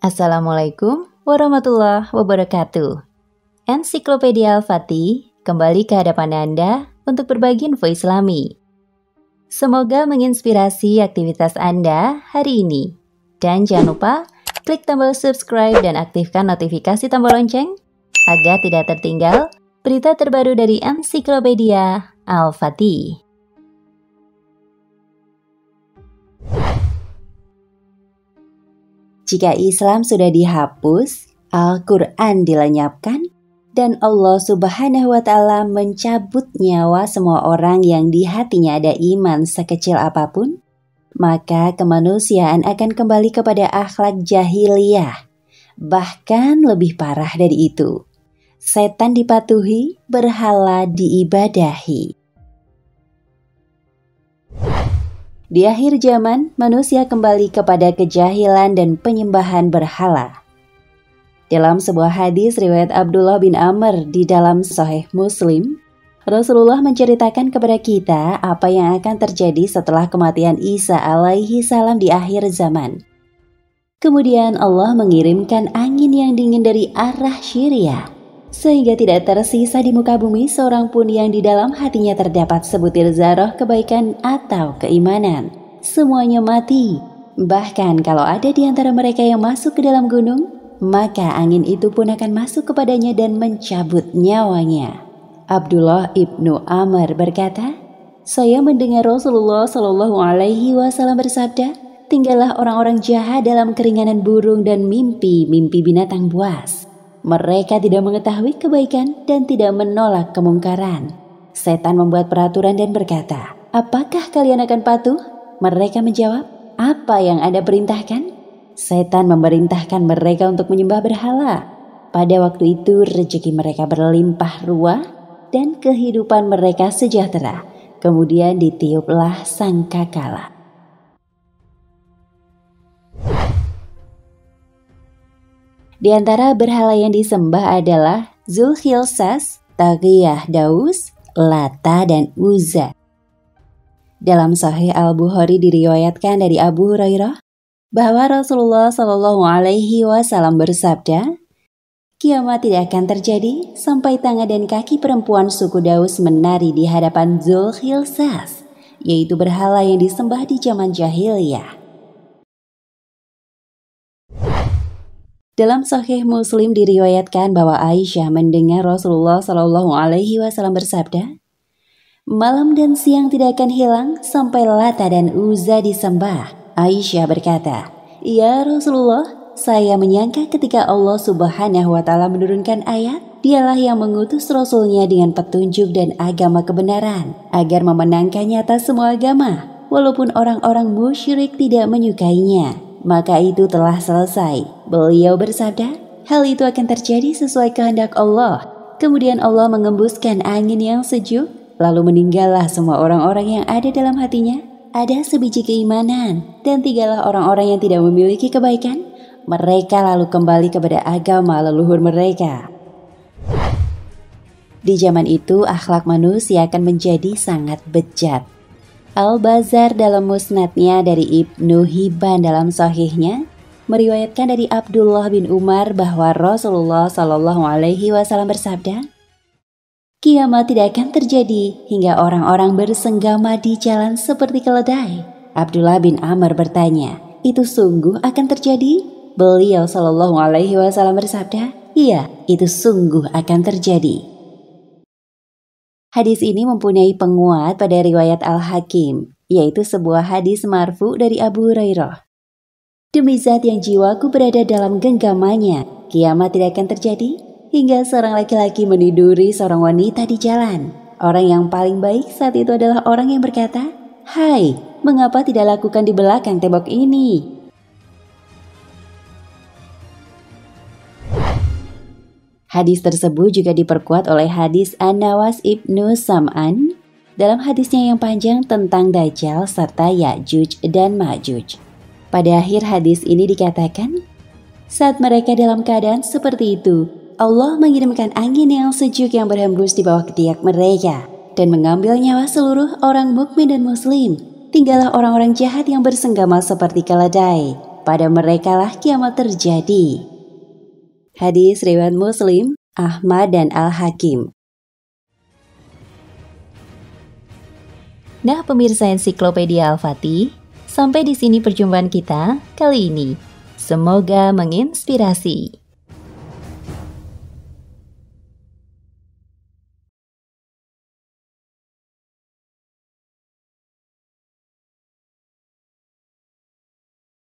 Assalamualaikum warahmatullahi wabarakatuh. Ensiklopedia Al-Fatih kembali ke hadapan Anda untuk berbagi info Islami. Semoga menginspirasi aktivitas Anda hari ini. Dan jangan lupa klik tombol subscribe dan aktifkan notifikasi tombol lonceng agar tidak tertinggal berita terbaru dari Ensiklopedia Al-Fatih. Jika Islam sudah dihapus, Al-Quran dilenyapkan, dan Allah Subhanahu wa Ta'ala mencabut nyawa semua orang yang di hatinya ada iman sekecil apapun, maka kemanusiaan akan kembali kepada akhlak jahiliyah. Bahkan lebih parah dari itu, setan dipatuhi, berhala diibadahi. Di akhir zaman, manusia kembali kepada kejahilan dan penyembahan berhala. Dalam sebuah hadis riwayat Abdullah bin Amr di dalam Sahih Muslim, Rasulullah menceritakan kepada kita apa yang akan terjadi setelah kematian Isa alaihi salam di akhir zaman. Kemudian Allah mengirimkan angin yang dingin dari arah Syria, sehingga tidak tersisa di muka bumi seorang pun yang di dalam hatinya terdapat sebutir zarah kebaikan atau keimanan. Semuanya mati. Bahkan kalau ada di antara mereka yang masuk ke dalam gunung, maka angin itu pun akan masuk kepadanya dan mencabut nyawanya. Abdullah ibnu Amr berkata, saya mendengar Rasulullah Shallallahu Alaihi Wasallam bersabda, tinggallah orang-orang jahat dalam keringanan burung dan mimpi-mimpi binatang buas. Mereka tidak mengetahui kebaikan dan tidak menolak kemungkaran. Setan membuat peraturan dan berkata, apakah kalian akan patuh? Mereka menjawab, apa yang Anda perintahkan? Setan memerintahkan mereka untuk menyembah berhala. Pada waktu itu rezeki mereka berlimpah ruah dan kehidupan mereka sejahtera. Kemudian ditiuplah sangkakala. Di antara berhala yang disembah adalah Zulkhilsas, Tagiyah Daus, Lata, dan Uzza. Dalam Sahih Al-Bukhari diriwayatkan dari Abu Hurairah bahwa Rasulullah Shallallahu Alaihi Wasallam bersabda, kiamat tidak akan terjadi sampai tangan dan kaki perempuan suku Daus menari di hadapan Zulkhilsas, yaitu berhala yang disembah di zaman jahiliyah. Dalam Sahih Muslim diriwayatkan bahwa Aisyah mendengar Rasulullah Shallallahu Alaihi Wasallam bersabda, malam dan siang tidak akan hilang sampai Lata dan Uzza disembah. Aisyah berkata, ya Rasulullah, saya menyangka ketika Allah Subhanahu wa Ta'ala menurunkan ayat, dialah yang mengutus Rasulnya dengan petunjuk dan agama kebenaran, agar memenangkannya atas semua agama, walaupun orang-orang musyrik tidak menyukainya. Maka itu telah selesai. Beliau bersabda, hal itu akan terjadi sesuai kehendak Allah. Kemudian Allah mengembuskan angin yang sejuk, lalu meninggallah semua orang-orang yang ada dalam hatinya ada sebiji keimanan, dan tinggallah orang-orang yang tidak memiliki kebaikan. Mereka lalu kembali kepada agama leluhur mereka. Di zaman itu akhlak manusia akan menjadi sangat bejat. Al-Bazar dalam musnadnya dari Ibnu Hibban dalam sahihnya meriwayatkan dari Abdullah bin Umar bahwa Rasulullah Shallallahu Alaihi Wasallam bersabda, kiamat tidak akan terjadi hingga orang-orang bersenggama di jalan seperti keledai. Abdullah bin Amr bertanya, itu sungguh akan terjadi? Beliau Shallallahu Alaihi Wasallam bersabda, iya, itu sungguh akan terjadi. Hadis ini mempunyai penguat pada riwayat Al-Hakim, yaitu sebuah hadis marfu dari Abu Hurairah. Demi zat yang jiwaku berada dalam genggamannya, kiamat tidak akan terjadi hingga seorang laki-laki meniduri seorang wanita di jalan. Orang yang paling baik saat itu adalah orang yang berkata, hai, mengapa tidak lakukan di belakang tembok ini? Hadis tersebut juga diperkuat oleh hadis An-Nawas ibnu Sam'an dalam hadisnya yang panjang tentang Dajjal serta Ya'juj dan Ma'juj. Pada akhir hadis ini dikatakan, saat mereka dalam keadaan seperti itu, Allah mengirimkan angin yang sejuk yang berhembus di bawah ketiak mereka dan mengambil nyawa seluruh orang mukmin dan muslim. Tinggallah orang-orang jahat yang bersenggama seperti keledai. pada merekalah kiamat terjadi. Hadis riwayat Muslim, Ahmad dan Al-Hakim. Nah, pemirsa Ensiklopedia Al-Fatih, sampai di sini perjumpaan kita kali ini. Semoga menginspirasi.